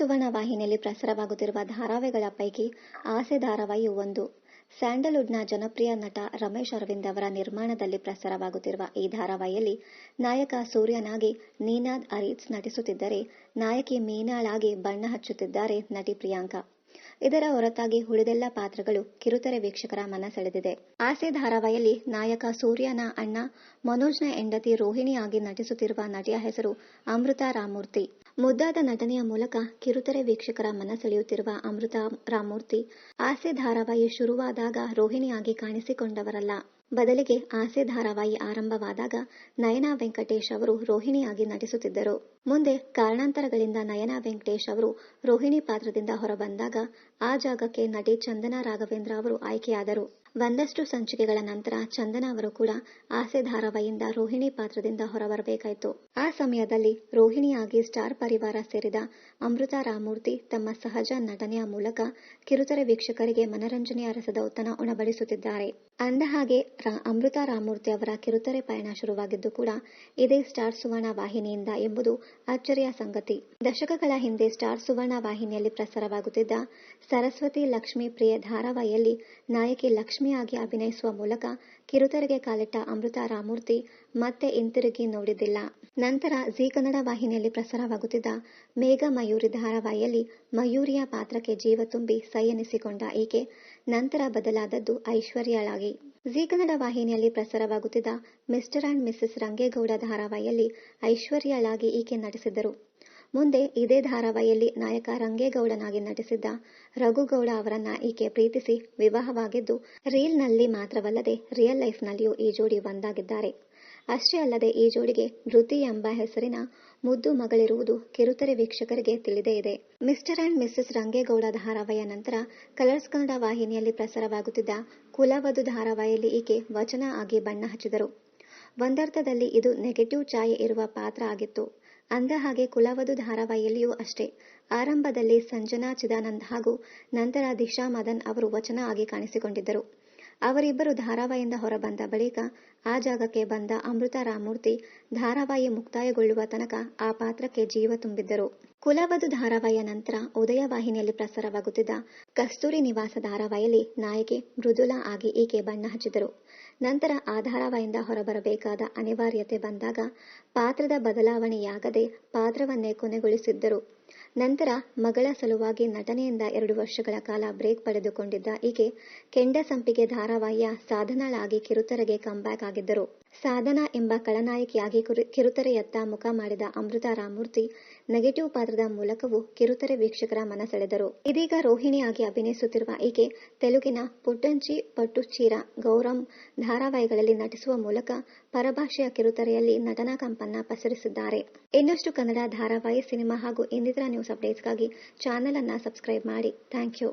ಸುವರ್ಣ ವಾಹಿನಿಯಲ್ಲಿ ಪ್ರಸಾರವಾಗುತ್ತಿರುವ ಧಾರಾವಾಹಿಗಳ ಪೈಕಿ ಆಸೆ ಧಾರಾವಾಹಿಯು ಒಂದು. ಸ್ಯಾಂಡಲ್ವುಡ್ನ ಜನಪ್ರಿಯ ನಟ ರಮೇಶ್ ಅರವಿಂದ್ ಅವರ ನಿರ್ಮಾಣದಲ್ಲಿ ಪ್ರಸಾರವಾಗುತ್ತಿರುವ ಈ ಧಾರಾವಾಹಿಯಲ್ಲಿ ನಾಯಕ ಸೂರ್ಯನಾಗಿ ನೀನಾದ್ ಅರೀತ್ಸ್ ನಟಿಸುತ್ತಿದ್ದರೆ, ನಾಯಕಿ ಮೀನಾಳಾಗಿ ಬಣ್ಣ ಹಚ್ಚುತ್ತಿದ್ದಾರೆ ನಟಿ ಪ್ರಿಯಾಂಕಾ. ಇದರ ಹೊರತಾಗಿ ಉಳಿದೆಲ್ಲ ಪಾತ್ರಗಳು ಕಿರುತೆರೆ ವೀಕ್ಷಕರ ಮನ ಸೆಳೆದಿದೆ. ಆಸೆ ಧಾರಾವಾಹಿಯಲ್ಲಿ ನಾಯಕ ಸೂರ್ಯನ ಅಣ್ಣ ಮನೋಜ್ನ ಹೆಂಡತಿ ರೋಹಿಣಿ ಆಗಿ ನಟಿಸುತ್ತಿರುವ ನಟಿಯ ಹೆಸರು ಅಮೃತಾ ರಾಮಮೂರ್ತಿ. ಮುದ್ದಾದ ನಟನೆಯ ಮೂಲಕ ಕಿರುತೆರೆ ವೀಕ್ಷಕರ ಮನ ಸೆಳೆಯುತ್ತಿರುವ ಅಮೃತಾ ರಾಮಮೂರ್ತಿ ಆಸೆ ಧಾರಾವಾಹಿ ಶುರುವಾದಾಗ ರೋಹಿಣಿಯಾಗಿ ಕಾಣಿಸಿಕೊಂಡವರಲ್ಲ. ಬದಲಿಗೆ ಆಸೆ ಧಾರಾವಾಹಿ ಆರಂಭವಾದಾಗ ನಯನಾ ವೆಂಕಟೇಶ್ ಅವರು ರೋಹಿಣಿಯಾಗಿ ನಟಿಸುತ್ತಿದ್ದರು. ಮುಂದೆ ಕಾರಣಾಂತರಗಳಿಂದ ನಯನಾ ವೆಂಕಟೇಶ್ ಅವರು ರೋಹಿಣಿ ಪಾತ್ರದಿಂದ ಹೊರಬಂದಾಗ ಆ ಜಾಗಕ್ಕೆ ನಟಿ ಚಂದನಾ ರಾಘವೇಂದ್ರ ಅವರು ಆಯ್ಕೆಯಾದರು. ಒಂದಷ್ಟು ಸಂಚಿಕೆಗಳ ನಂತರ ಚಂದನಾ ಅವರು ಕೂಡ ಆಸೆ ಧಾರಾವಾಹಿಯಿಂದ ರೋಹಿಣಿ ಪಾತ್ರದಿಂದ ಹೊರಬರಬೇಕಾಯಿತು. ಆ ಸಮಯದಲ್ಲಿ ರೋಹಿಣಿಯಾಗಿ ಸ್ಟಾರ್ ಪರಿವಾರ ಸೇರಿದ ಅಮೃತಾ ರಾಮಮೂರ್ತಿ ತಮ್ಮ ಸಹಜ ನಟನೆಯ ಮೂಲಕ ಕಿರುತೆರೆ ವೀಕ್ಷಕರಿಗೆ ಮನರಂಜನೆಯ ರಸದೌತಣ ಉಣಬಡಿಸುತ್ತಿದ್ದಾರೆ. ಅಂದಹಾಗೆ ಅಮೃತಾ ರಾಮಮೂರ್ತಿ ಅವರ ಕಿರುತೆರೆ ಪಯಣ ಶುರುವಾಗಿದ್ದು ಕೂಡ ಇದೇ ಸ್ಟಾರ್ ಸುವರ್ಣ ವಾಹಿನಿಯಿಂದ ಎಂಬುದು ಅಚ್ಚರಿಯ ಸಂಗತಿ. ದಶಕಗಳ ಹಿಂದೆ ಸ್ಟಾರ್ ಸುವರ್ಣ ವಾಹಿನಿಯಲ್ಲಿ ಪ್ರಸಾರವಾಗುತ್ತಿದ್ದ ಸರಸ್ವತಿ ಲಕ್ಷ್ಮೀ ಪ್ರಿಯೆ ಧಾರಾವಾಹಿಯಲ್ಲಿ ನಾಯಕಿ ಲಕ್ಷ್ಮಿಯಾಗಿ ಅಭಿನಯಿಸುವ ಮೂಲಕ ಕಿರುತೆರೆಗೆ ಕಾಲಿಟ್ಟ ಅಮೃತಾ ರಾಮಮೂರ್ತಿ ಮತ್ತೆ ಹಿಂತಿರುಗಿ ನೋಡಿದ್ದಿಲ್ಲ. ನಂತರ ಜೀ ಕನ್ನಡ ವಾಹಿನಿಯಲ್ಲಿ ಪ್ರಸಾರವಾಗುತ್ತಿದ್ದ ಮೇಘ ಮಯೂರಿ ಧಾರಾವಾಹಿಯಲ್ಲಿ ಮಯೂರಿಯ ಪಾತ್ರಕ್ಕೆ ಜೀವ ತುಂಬಿ ಸೈ ಎನಿಸಿಕೊಂಡ ಈಕೆ ನಂತರ ಬದಲಾದದ್ದು ಐಶ್ವರ್ಯಳಾಗಿ. ಜೀ ಕನ್ನಡ ವಾಹಿನಿಯಲ್ಲಿ ಪ್ರಸಾರವಾಗುತ್ತಿದ್ದ ಮಿಸ್ಟರ್ ಅಂಡ್ ಮಿಸೆಸ್ ರಂಗೇಗೌಡ ಧಾರಾವಾಹಿಯಲ್ಲಿ ಐಶ್ವರ್ಯಳಾಗಿ ಈಕೆ ನಟಿಸಿದ್ದರು. ಮುಂದೆ ಇದೇ ಧಾರಾವಾಹಿಯಲ್ಲಿ ನಾಯಕ ರಂಗೇಗೌಡನಾಗಿ ನಟಿಸಿದ್ದ ರಘುಗೌಡ ಅವರನ್ನ ಈಕೆ ಪ್ರೀತಿಸಿ ವಿವಾಹವಾಗಿದ್ದು, ರೀಲ್ನಲ್ಲಿ ಮಾತ್ರವಲ್ಲದೆ ರಿಯಲ್ ಲೈಫ್ನಲ್ಲಿಯೂ ಈ ಜೋಡಿ ಒಂದಾಗಿದ್ದಾರೆ. ಅಷ್ಟೇ ಅಲ್ಲದೆ ಈ ಜೋಡಿಗೆ ಧೃತಿ ಎಂಬ ಹೆಸರಿನ ಮುದ್ದು ಮಗಳಿರುವುದು ಕಿರುತೆರೆ ವೀಕ್ಷಕರಿಗೆ ತಿಳಿದೇ ಇದೆ. ಮಿಸ್ಟರ್ ಅಂಡ್ ಮಿಸೆಸ್ ರಂಗೇಗೌಡ ಧಾರಾವಾಹಿಯ ನಂತರ ಕಲರ್ಸ್ ಕನ್ನಡ ವಾಹಿನಿಯಲ್ಲಿ ಪ್ರಸಾರವಾಗುತ್ತಿದ್ದ ಕುಲವಧು ಧಾರಾವಾಹಿಯಲ್ಲಿ ಈಕೆ ವಚನ ಆಗಿ ಬಣ್ಣ ಹಚ್ಚಿದರು. ಒಂದರ್ಥದಲ್ಲಿ ಇದು ನೆಗೆಟಿವ್ ಛಾಯೆ ಇರುವ ಪಾತ್ರ ಆಗಿತ್ತು. ಅಂದಹಾಗೆ ಕುಲವಧು ಧಾರಾವಾಹಿಯಲ್ಲಿಯೂ ಅಷ್ಟೇ ಆರಂಭದಲ್ಲಿ ಸಂಜನಾ ಚಿದಾನಂದ್ ಹಾಗೂ ನಂತರ ದಿಶಾ ಮದನ್ ಅವರು ವಚನ ಆಗಿ ಕಾಣಿಸಿಕೊಂಡಿದ್ದರು. ಅವರಿಬ್ಬರು ಧಾರಾವಾಹಿಯಿಂದ ಹೊರಬಂದ ಬಳಿಕ ಆ ಜಾಗಕ್ಕೆ ಬಂದ ಅಮೃತಾ ರಾಮಮೂರ್ತಿ ಧಾರಾವಾಹಿ ಮುಕ್ತಾಯಗೊಳ್ಳುವ ತನಕ ಆ ಪಾತ್ರಕ್ಕೆ ಜೀವ ತುಂಬಿದ್ದರು. ಕುಲವಧು ಧಾರಾವಾಹಿಯ ನಂತರ ಉದಯ ವಾಹಿನಿಯಲ್ಲಿ ಪ್ರಸಾರವಾಗುತ್ತಿದ್ದ ಕಸ್ತೂರಿ ನಿವಾಸ ಧಾರಾವಾಹಿಯಲ್ಲಿ ನಾಯಕಿ ಮೃದುಲಾ ಆಗಿ ಈಕೆ ಬಣ್ಣ ಹಚ್ಚಿದರು. ನಂತರ ಆ ಧಾರಾವಾಹಿಯಿಂದ ಹೊರಬರಬೇಕಾದ ಅನಿವಾರ್ಯತೆ ಬಂದಾಗ ಪಾತ್ರದ ಬದಲಾವಣೆಯಾಗದೆ ಪಾತ್ರವನ್ನೇ ಕೊನೆಗೊಳಿಸಿದ್ದರು. ನಂತರ ಮಗಳ ಸಲುವಾಗಿ ನಟನೆಯಿಂದ 2 ವರ್ಷಗಳ ಕಾಲ ಬ್ರೇಕ್ ಪಡೆದುಕೊಂಡಿದ್ದ ಈಕೆ ಕೆಂಡ ಸಂಪಿಗೆ ಧಾರಾವಾಹಿಯ ಸಾಧನಳಾಗಿ ಕಿರುತೆರೆಗೆ ಕಂಬ್ಯಾಕ್ ಆಗಿದ್ದರು. ಸಾಧನಾ ಎಂಬ ಖಳನಾಯಕಿಯಾಗಿ ಕಿರುತೆರೆಯತ್ತ ಮುಖ ಮಾಡಿದ ಅಮೃತಾ ರಾಮಮೂರ್ತಿ ನೆಗೆಟಿವ್ ಪಾತ್ರದ ಮೂಲಕವೂ ಕಿರುತೆರೆ ವೀಕ್ಷಕರ ಮನ ಸೆಳೆದರು. ಇದೀಗ ರೋಹಿಣಿಯಾಗಿ ಅಭಿನಯಿಸುತ್ತಿರುವ ಈಕೆ ತೆಲುಗಿನ ಪುಟ್ಟಂಚಿ ಪಟ್ಟುಚೀರ ಗೌರಂ ಧಾರಾವಾಹಿಗಳಲ್ಲಿ ನಟಿಸುವ ಮೂಲಕ ಪರಭಾಷೆಯ ಕಿರುತೆರೆಯಲ್ಲಿ ನಟನಾ ಕಂಪನ್ನ ಪಸರಿಸಿದ್ದಾರೆ. ಇನ್ನಷ್ಟು ಕನ್ನಡ ಧಾರಾವಾಹಿ, ಸಿನಿಮಾ ಹಾಗೂ ಇನ್ನಿತರ ನ್ಯೂಸ್ ಅಪ್ಡೇಟ್ಸ್ಗಾಗಿ ಚಾನೆಲ್ ಅನ್ನ ಸಬ್ಸ್ಕ್ರೈಬ್ ಮಾಡಿ. Thank you.